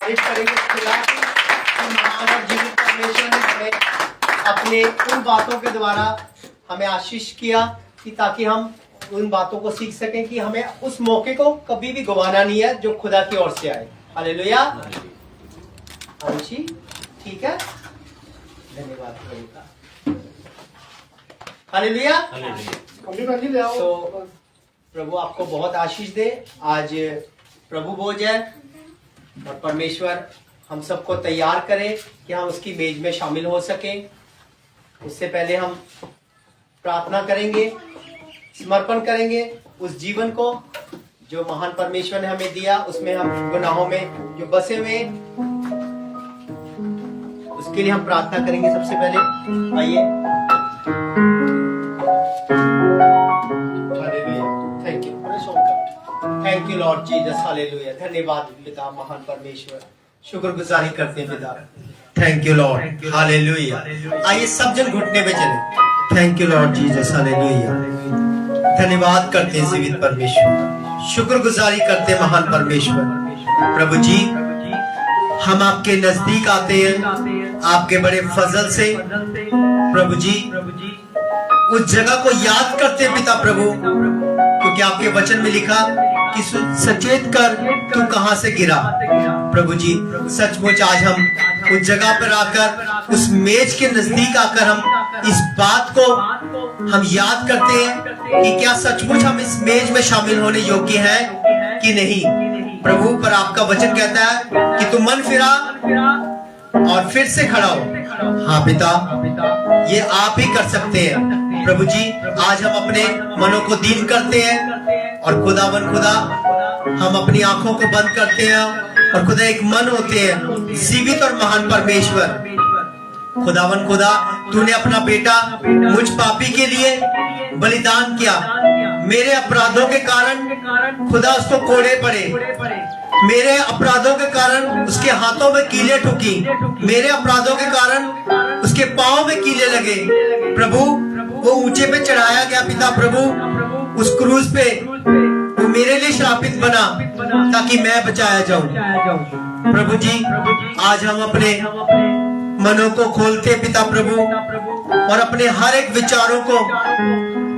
Wait करेंगे खुदा की कि महान और जीवित परमेश्वर ने हमें अपने उन बातों के द्वारा हमें आशीष किया कि ताकि हम उन बातों को सीख सकें कि हमें उस मौके को कभी भी गंवाना नहीं है जो खुदा की ओर से आए। हालेलुया। अंशी ठीक है, धन्यवाद प्रभु का। हालेलुया। तो प्रभु आपको बहुत आशीष दे। आज प्रभु भोज है और परमेश्वर हम सबको तैयार करे कि हम उसकी मेज में शामिल हो सकें। उससे पहले हम प्रार्थना करेंगे, समर्पण करेंगे उस जीवन को जो महान परमेश्वर ने हमें दिया। उसमें हम गुनाहों में जो बसे हुए उसके लिए हम प्रार्थना करेंगे। सबसे पहले आइए। Thank you Lord Jesus, hallelujah. धन्यवाद पिता महान परमेश्वर, शुक्रगुजारी करते हैं पिता। Thank you Lord, hallelujah. आइए सब जन घुटने पे चले। Thank you Lord Jesus, hallelujah. धन्यवाद करते हैं जीवित परमेश्वर, शुक्रगुजारी करते हैं महान परमेश्वर। प्रभु जी हम आपके नजदीक आते हैं आपके बड़े फजल से। प्रभु जी उस जगह को याद करते पिता प्रभु, क्योंकि आपके वचन में लिखा कि सचेत कर तू कहां से गिरा। प्रभु जी सचमुच आज हम उस जगह पर आकर उस मेज के नजदीक आकर हम इस बात को हम याद करते हैं कि क्या सचमुच हम इस मेज में शामिल होने योग्य हैं कि नहीं। प्रभु पर आपका वचन कहता है कि तू मन फिरा और फिर से खड़ा हो। हाँ पिता, ये आप ही कर सकते हैं। प्रभु जी आज हम अपने मनों को दीन करते हैं और खुदावन खुदा हम अपनी आंखों को बंद करते हैं और खुदा एक मन होते हैं जीवित और महान परमेश्वर। खुदावन खुदा तूने अपना बेटा मुझ पापी के लिए बलिदान किया। मेरे अपराधों के कारण खुदा उसको कोड़े पड़े, मेरे अपराधों के कारण उसके हाथों में कीले ठुकी, मेरे अपराधों के कारण उसके पांव में कीले लगे। प्रभु वो ऊंचे पे चढ़ाया गया पिता प्रभु, उस क्रूज पे वो मेरे लिए श्रापित बना ताकि मैं बचाया जाऊं। प्रभु जी आज हम अपने मनों को खोलते पिता प्रभु और अपने हर एक विचारों को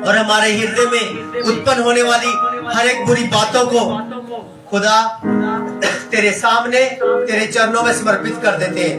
और हमारे हृदय में उत्पन्न होने वाली हर एक बुरी बातों को खुदा तेरे सामने तेरे चरणों में समर्पित कर देते हैं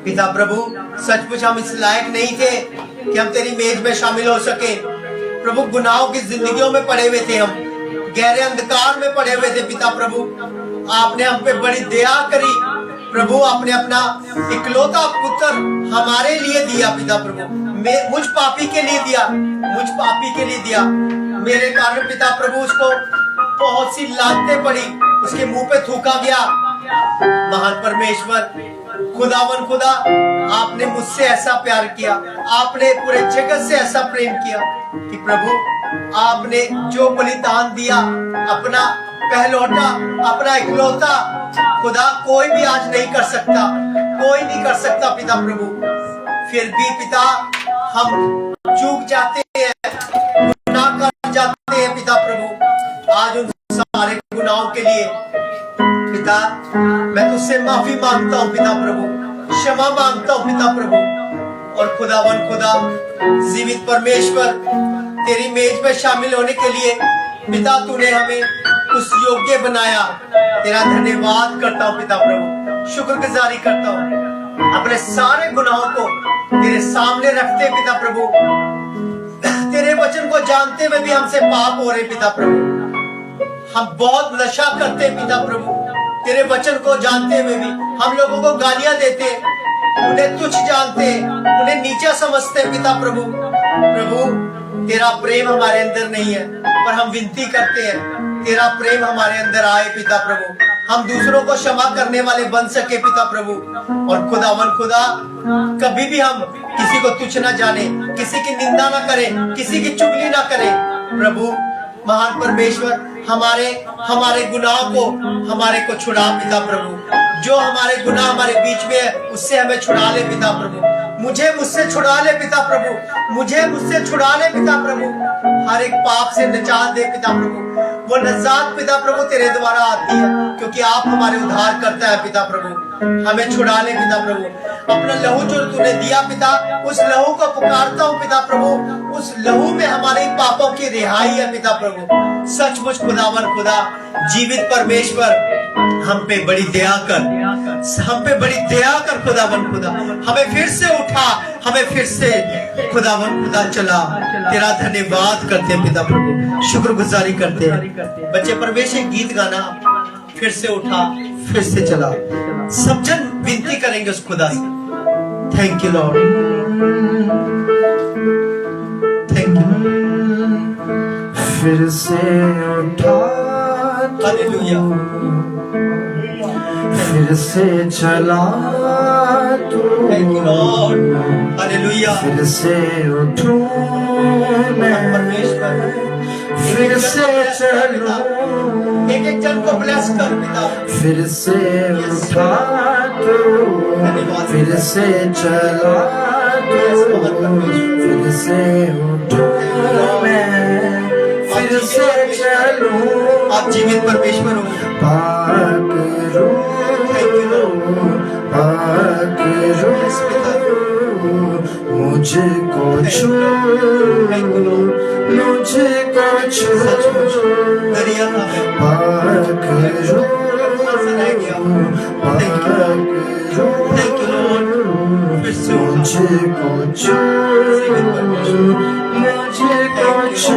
पिता प्रभु। सचमुच हम इस लायक नहीं थे कि हम तेरी मेज में शामिल हो सके। प्रभु गुनाहों की जिंदगियों में पड़े हुए थे, हम गहरे अंधकार में पड़े हुए थे पिता प्रभु। आपने हम पे बड़ी दया करी प्रभु, आपने अपना इकलौता पुत्र हमारे लिए दिया पिता प्रभु, मुझ पापी के लिए दिया, मुझ पापी के लिए दिया। मेरे कारण पिता प्रभु उसको बहुत सी लानतें पड़ी, उसके मुंह पे थूका गया। महान परमेश्वर खुदावन खुदा आपने मुझसे ऐसा प्यार किया, आपने पूरे जगत से ऐसा प्रेम किया कि प्रभु आपने जो बलिदान दिया, अपना पहलौटा, अपना इकलौता, खुदा कोई भी आज नहीं कर सकता, कोई नहीं कर सकता पिता प्रभु। फिर भी पिता हम चूक जाते हैं, गुनाह कर जाते हैं पिता प्रभु। आज उन सारे गुनाहों के लिए पिता मैं तुझसे माफी मांगता हूँ पिता प्रभु, क्षमा मांगता हूँ पिता प्रभु। और खुदावन खुदा जीवित परमेश्वर तेरी मेज में शामिल होने के लिए पिता तूने हमें उस योग्य बनाया। तेरा धन्यवाद करता हूँ पिता प्रभु, शुक्रगुजारी करता हूँ। अपने सारे गुनाहों को तेरे सामने रखते पिता प्रभु, तेरे वचन को जानते हुए भी हमसे पाप हो रहे पिता प्रभु। हम बहुत नशा करते पिता प्रभु, तेरे वचन को जानते हुए भी हम लोगों को गालियां देते, उन्हें तुच्छ जानते, उन्हें नीचा समझते पिता प्रभु। प्रभु तेरा प्रेम हमारे अंदर नहीं है, पर हम विनती करते हैं तेरा प्रेम हमारे अंदर आए पिता प्रभु, हम दूसरों को क्षमा करने वाले बन सके पिता प्रभु। और खुदावन खुदा कभी भी हम किसी को तुच्छ ना जाने, किसी की निंदा ना करें, किसी की चुगली ना करें प्रभु। महान परमेश्वर हमारे गुनाह को हमारे को छुड़ा पिता प्रभु, जो हमारे गुनाह हमारे बीच में है उससे हमें छुड़ा ले पिता प्रभु। मुझे मुझसे छुड़ा ले पिता प्रभु, मुझे मुझसे छुड़ा ले पिता प्रभु, हर एक पाप से निजात दे पिता प्रभु। वो निजात पिता प्रभु तेरे द्वारा आती है, क्योंकि आप हमारे उद्धार करता है पिता प्रभु। हमें छुड़ा ले पिता प्रभु, अपना लहू जो तूने दिया पिता, उस लहू को पुकारता हूँ पिता प्रभु। उस लहू में हमारे पापों की रिहाई है पिता प्रभु। सचमुच खुदावन खुदा, जीवित परमेश्वर, हम पे बड़ी दया कर, हम पे बड़ी दया कर खुदावन खुदा। हमें फिर से उठा, हमें फिर से खुदावन खुदा चला। तेरा धन्यवाद करते हैं पिता प्रभु, शुक्रगुजारी करते हैं। बच्चे प्रवेश एक गीत गाना, फिर से उठा, फिर से चला। सब जन विनती करेंगे उस खुदा से। Thank you Lord, thank you. फिर से उठा, हालेलुया, फिर से चला तू, थैंक यू लॉर्ड, हालेलुया। फिर से उठूं मैं, परमेश्वर फिर से चलूं, एक एक जन को ब्लेस कर पिता। फिर से उठा तू, फिर से चला तू, फिर से उठूं मैं, फिर से चलूं। आप जीवित परमेश्वर हो। पाक रूह, पाक रूह, मुझको छू, मुझको छू, दरिया पाक रूह, पाक रूह, थैंक यू लॉर्ड। फिर से मुझको छू, मुझको छू,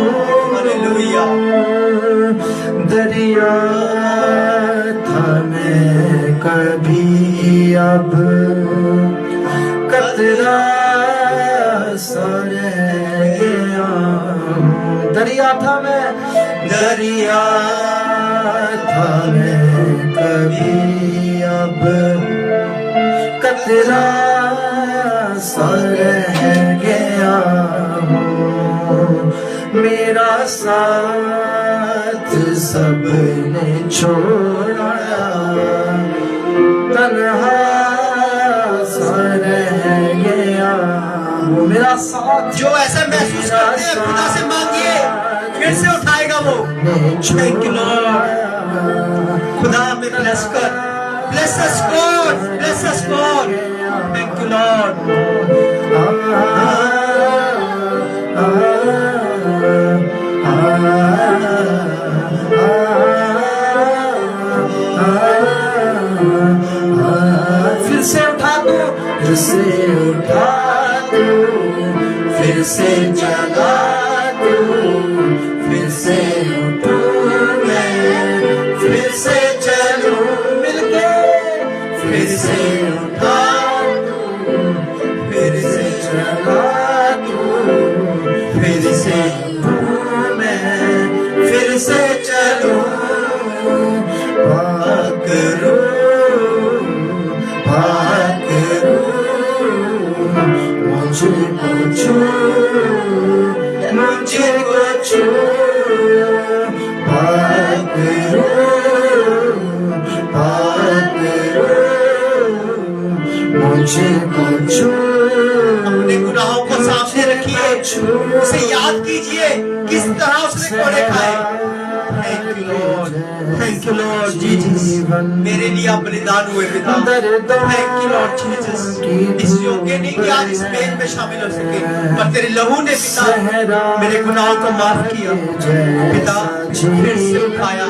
हालेलुया। दरिया था मैं कभी अब कतरा सा रह गया हूँ। दरिया था मैं, दरिया था मैं कभी अब कतरा सा रह गया हूँ। मेरा साथ सबने छोड़ा, तन्हा सा रह गया वो। मेरा साथ, जो ऐसा महसूस करते हैं खुदा से मांगिए, फिर से उठाएगा वो। Thank you Lord. खुदा हमें ब्लेस कर, bless us God, bless us God. Thank you Lord. फिर से उठा दो, फिर से उठा दो, फिर से जगा दो, फिर से उठूं मैं, फिर से चलूं मिलके, फिर से उठा दो, फिर से जगा दो, फिर से उठूं मैं, फिर से चलूं। पाक रूह, पाक रूह, मुझको छू, मुझको छू, पाक रूह, पाक रूह, मुझको छू। अपने गुनाहों को सामने रखिए, उसे याद कीजिए किस तरह उसने कोड़े खाए। Thank you Lord, thank you Lord Jesus, मेरे लिए आप बलिदान हुए पिता। Thank you Lord Jesus. इस योग्य नहीं कि आज इस मेज में शामिल हो सके, पर तेरे लहू ने पिता मेरे गुनाहों को माफ किया पिता। फिर से उठाया,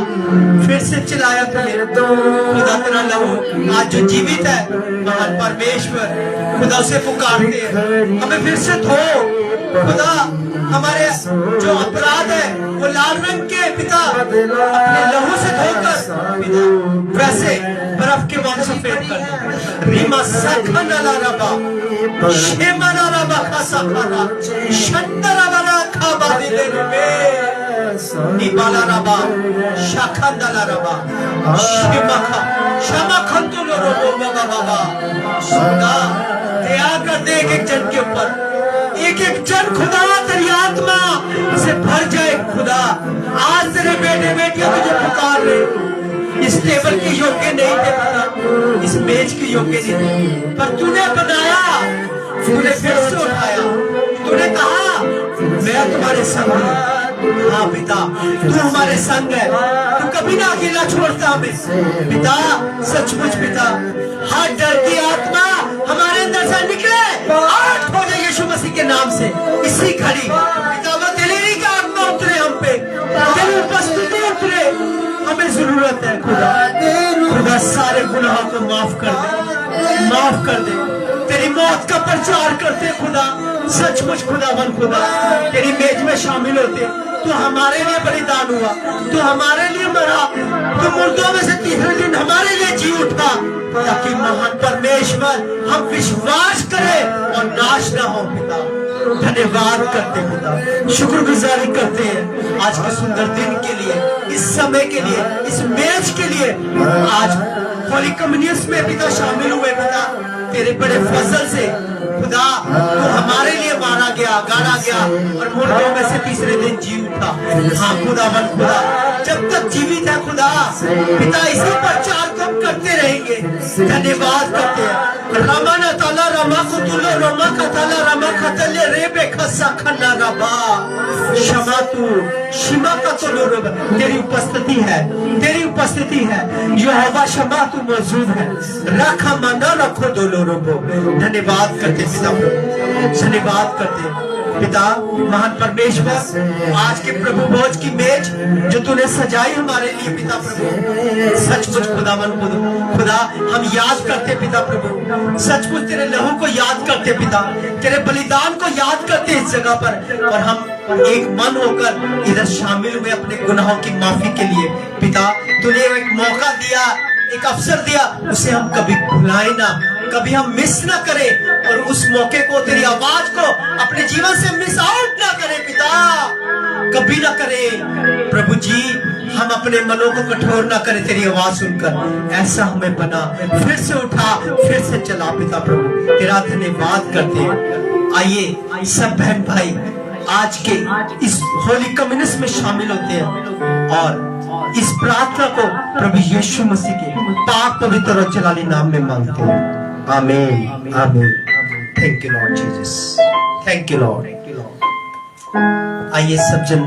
फिर से चिल्लाया खुदा। तेरा लहू आज जो जीवित है, महान परमेश्वर खुदा, उसे पुकारते हैं। हमें फिर से धो खुदा, हमारे जो अपराध है वो लाल रंग के पिता अपने लहू से धोकर पिता वैसे बर्फ के वांग सफेद कर दे। रीमा सखनला रबा, शेमना रबा खसखना, शंदरा बरा खाबादी दे रे, निबाला रबा, शाखंदला रबा, शिमखा, शमखंतुलो रोबो बाबा बाबा। खुदा दया कर दे एक एक जन के ऊपर, एक एक जन खुदा तेरी आत्मा से भर जाए खुदा। आज तेरे बेटे बेटियां तुझे पुकार रहे। इस टेबल के योग्य नहीं थे पिता, इस मेज के योग्य नहीं थे, पर तूने बनाया, तूने फिर से उठाया, तूने कहा मैं तुम्हारे संग हूँ। हाँ पिता, तू हमारे संग है, तू कभी ना अकेला छोड़ता हमें पिता। सचमुच पिता, हर डर की आत्मा हमारे अंदर से निकले, आठ हो जाए यीशु मसीह के नाम से इसी घड़ी पिता। वो दिलेरी का आत्मा उतरे हम पे, तेरी उपस्थिति उतरे, हमें जरूरत है खुदा। खुदा सारे गुनाहों को माफ कर दे, माफ कर दे। तेरी मौत का प्रचार करते खुदा, सचमुच खुदावन खुदा तेरी मेज में शामिल होते। तू हमारे लिए बलिदान हुआ, तू हमारे लिए मरा, तू मुर्दों में से तीसरे दिन हमारे लिए जी उठा, ताकि महान परमेश्वर हम विश्वास करें और नाश ना हो पिता। धन्यवाद करते पिता, शुक्रगुजारी करते हैं आज के सुंदर दिन के लिए, इस समय के लिए, इस मेज के लिए। आज होली कम्युनियन में पिता शामिल हुए पिता, तेरे बड़े फजल से खुदा तो हमारे लिए मारा गया, गाड़ा गया और मुर्दों में से तीसरे दिन जी उठा। हाँ खुदा मन खुदा, जब तक जीवित है खुदा पिता इसी प्रचार को हम करते रहेंगे। धन्यवाद करते हैं। रमाना ताला रमा कुतुलो रमा कताला रमा कतले रे बेखसा खन्ना रबा क्षमा तू शिमा का तुलो रब। तेरी उपस्थिति है, तेरी उपस्थिति है यहोवा, क्षमा तू मौजूद है। रखा मना रखो दोलो रबो। धन्यवाद करते पिता, धन्यवाद करते पिता। महान परमेश्वर, आज के प्रभु भोज की मेज जो तूने सजाई हमारे लिए पिता प्रभु, सचमुच खुदावन खुदा हम याद करते पिता प्रभु, सचमुच तेरे लहू को याद करते पिता, तेरे बलिदान को याद करते इस जगह पर। और हम एक मन होकर इधर शामिल हुए अपने गुनाहों की माफी के लिए पिता। तूने एक मौका दिया, एक अवसर दिया, उसे हम कभी भुलाए ना, कभी हम मिस ना करें, और उस मौके को, तेरी आवाज को अपने जीवन से मिस आउट ना करें पिता, कभी ना करें प्रभु जी। हम अपने मनों को कठोर ना करें तेरी आवाज सुनकर, ऐसा हमें बना, फिर से उठा, फिर से चला पिता प्रभु। तेरा धन्यवाद करते हैं। आइए सब बहन भाई आज के इस होली कम्युनिस्ट में शामिल होते हैं और इस प्रार्थना को प्रभु यीशु मसीह के पाक पवित्र और जलाली नाम में मांगते हैं। आमीन, आमीन। Thank you Lord Jesus, thank you Lord. आइए सब जन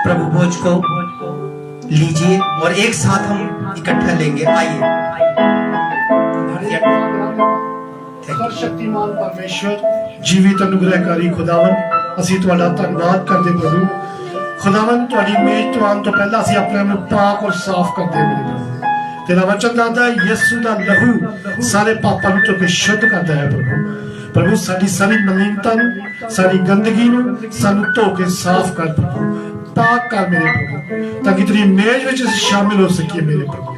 प्रभु भोज को लीजिए और एक साथ हम इकट्ठा लेंगे। आइए। सर्वशक्तिमान परमेश्वर, जीवित अनुग्रहकारी खुदावन, ਅਸੀਂ ਤੁਹਾਡਾ ਧੰਨਵਾਦ ਕਰਦੇ ਪ੍ਰਭੂ। खुदावन ਤੁਹਾਡੀ ਮੇਜ਼ ਤੋਂ ਆਉਣ ਤੋਂ ਪਹਿਲਾਂ ਅਸੀਂ ਆਪਣੇ ਆਪ ਨੂੰ ਪਾਕ ਔਰ ਸਾਫ਼ ਕਰਦੇ ਮੇਰੇ ਪ੍ਰਭੂ। ਤੇਰਾ ਵਚਨ ਦੱਸਦਾ ਹੈ ਯਿਸੂ ਦਾ ਲਹੂ ਸਾਰੇ ਪਾਪਾਂ ਨੂੰ ਧੋ ਕੇ ਸ਼ੁੱਧ ਕਰਦਾ ਹੈ ਪ੍ਰਭੂ। ਪ੍ਰਭੂ ਸਾਡੀ ਸਾਰੀ ਮਲੀਨਤਾ ਨੂੰ, ਸਾਰੀ ਗੰਦਗੀ ਨੂੰ ਸਾਨੂੰ ਧੋ ਕੇ ਸਾਫ਼ ਕਰ ਪ੍ਰਭੂ, ਪਾਕ ਕਰ ਮੇਰੇ ਪ੍ਰਭੂ, ਤਾਂ ਕਿ ਤੇਰੀ ਮੇਜ਼ ਵਿੱਚ ਅਸੀਂ ਸ਼ਾਮਿਲ ਹੋ ਸਕੀਏ ਮੇਰੇ ਪ੍ਰਭੂ।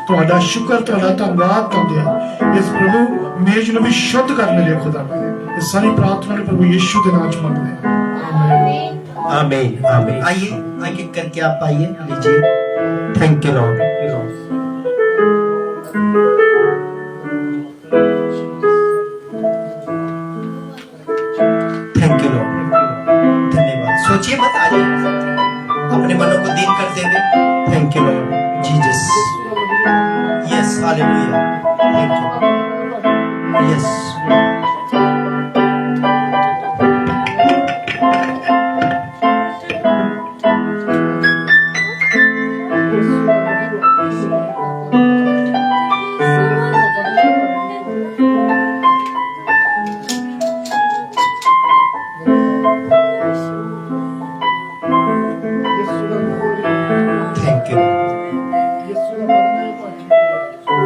ਤੁਹਾਡਾ ਸ਼ੁਕਰ, ਤੁਹਾਡਾ ਧੰਨਵਾਦ ਕਰਦੇ ਹਾਂ। ਇਸ ਪ੍ਰਭੂ ਮੇਜ਼ ਨੂੰ ਵੀ ਸ਼ੁੱਧ ਕਰ ਮੇਰੇ ਖੁਦਾ। ਇਹ ਸਾਰੀ ਪ੍ਰਾर्थना ਨੂੰ प्रभु यीशु के नाम में मांगते हैं, आमीन, आमीन, आमीन। आइए आगे करके आप आइए, लीजिए। Thank you Lord. Thank you Lord, धन्यवाद। सोचिए मत, आइए अपने मनों को दीन करते हुए। Thank you Lord Jesus. Yes, hallelujah. Thank you. Yes.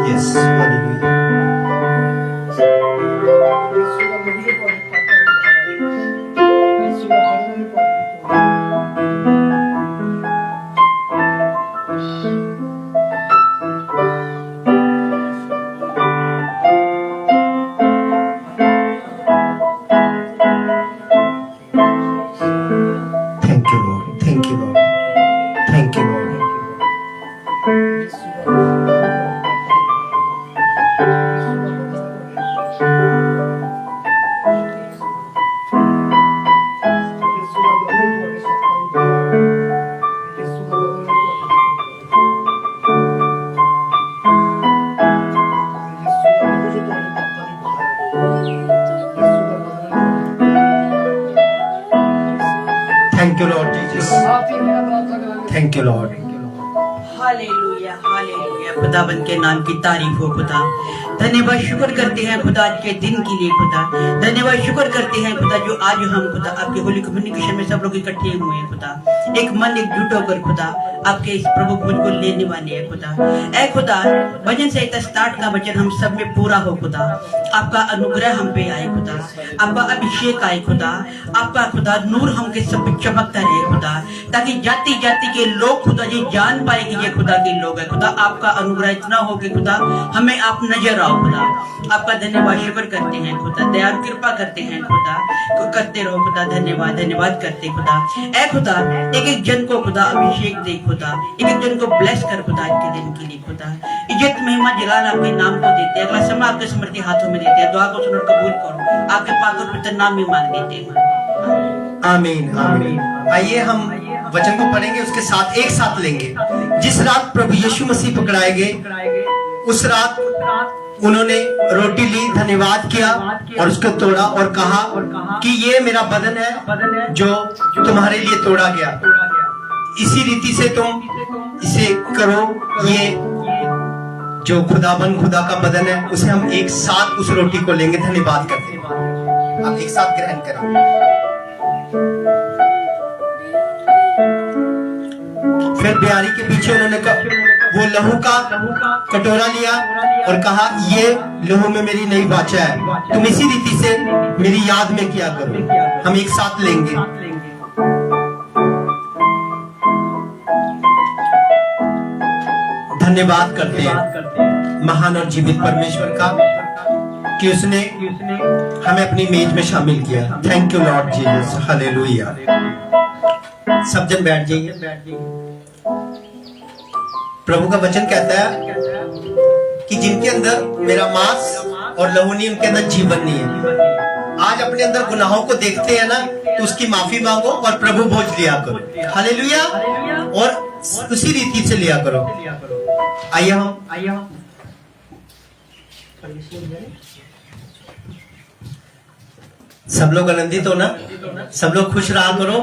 Yes, hallelujah. Thank you Lord. Hallelujah hallelujah, खुदाबंद के नाम की तारीफ हो खुदा। धन्यवाद शुक्र करते हैं खुदा आज के दिन के लिए खुदा। धन्यवाद शुक्र करते हैं खुदा जो आज हम खुदा आपके होली कम्युनिकेशन में सब लोग इकट्ठे हुए हैं खुदा। एक मन एकजुट होकर खुदा आपके इस प्रभु भोज को लेने वाले हैं खुदा। ऐ खुदा भजन संहिता 60 का वचन हम सब में पूरा हो खुदा। आपका अनुग्रह हम पे आए खुदा, आपका अभिषेक आए खुदा, आपका खुदा नूर हम के सब पे चमकता रहे खुदा, ताकि जाति जाति के लोग खुदा ये जान पाए कि ये खुदा के लोग है खुदा। आपका अनुग्रह इतना हो कि खुदा हमें आप नजर आओ खुदा। आपका धन्यवाद शुक्र करते हैं खुदा, दयालु कृपा करते हैं खुदा, करते रहो खुदा। धन्यवाद धन्यवाद करते खुदा। ऐ खुदा एक एक जन को खुदा अभिषेक दे खुदा, एक एक जन को ब्लेस कर खुदा आज के दिन के लिए खुदा। इज्जत महिमा जलाल आपके नाम को देते हैं। अगला समय आपके समर्थी हाथों में देते हैं। दुआ को सुनकर कबूल करो, आपके पाक और पवित्र नाम में मांग देते हैं। आमीन आमीन। आइए हम वचन को पढ़ेंगे, उसके साथ एक साथ लेंगे। जिस रात प्रभु यीशु मसीह पकड़ाए गए उस रात उन्होंने रोटी ली, धन्यवाद किया और उसको तोड़ा और कहा कि ये मेरा बदन है जो तुम्हारे लिए तोड़ा गया। इसी रीति से तुम इसे करो। ये जो खुदा का बदन है उसे हम एक साथ उस रोटी को लेंगे, धन्यवाद करते हैं। आप एक साथ ग्रहण करें। फिर बिहारी के पीछे उन्होंने वो लहू का कटोरा लिया और कहा ये लहू में मेरी नई वाचा है, तुम इसी रीति से मेरी याद में किया करो। हम एक साथ लेंगे। धन्यवाद करते हैं महान और जीवित परमेश्वर का कि उसने हमें अपनी मेज में शामिल किया। Thank you Lord Jesus, hallelujah. सब जन बैठ जाइए। प्रभु का वचन कहता है कि जिनके अंदर मेरा मांस और लहू नहीं, उनके अंदर जीवन नहीं है। आज अपने अंदर गुनाहों को देखते हैं ना, तो उसकी माफी मांगो और प्रभु भोज लिया करो। हालेलुया। और उसी रीति से लिया करो। आइए हम सब लोग आनंदित हो ना, सब लोग खुश रहा करो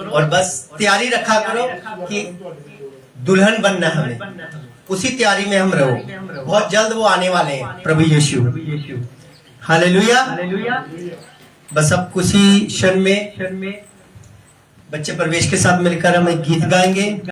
और बस तैयारी रखा करो कि दुल्हन बनना हमें, उसी तैयारी में हम रहो। बहुत जल्द वो आने वाले हैं प्रभु यीशु। हालेलुया। बस अब कुछ ही क्षण में बच्चे प्रवेश के साथ मिलकर हम एक गीत गाएंगे।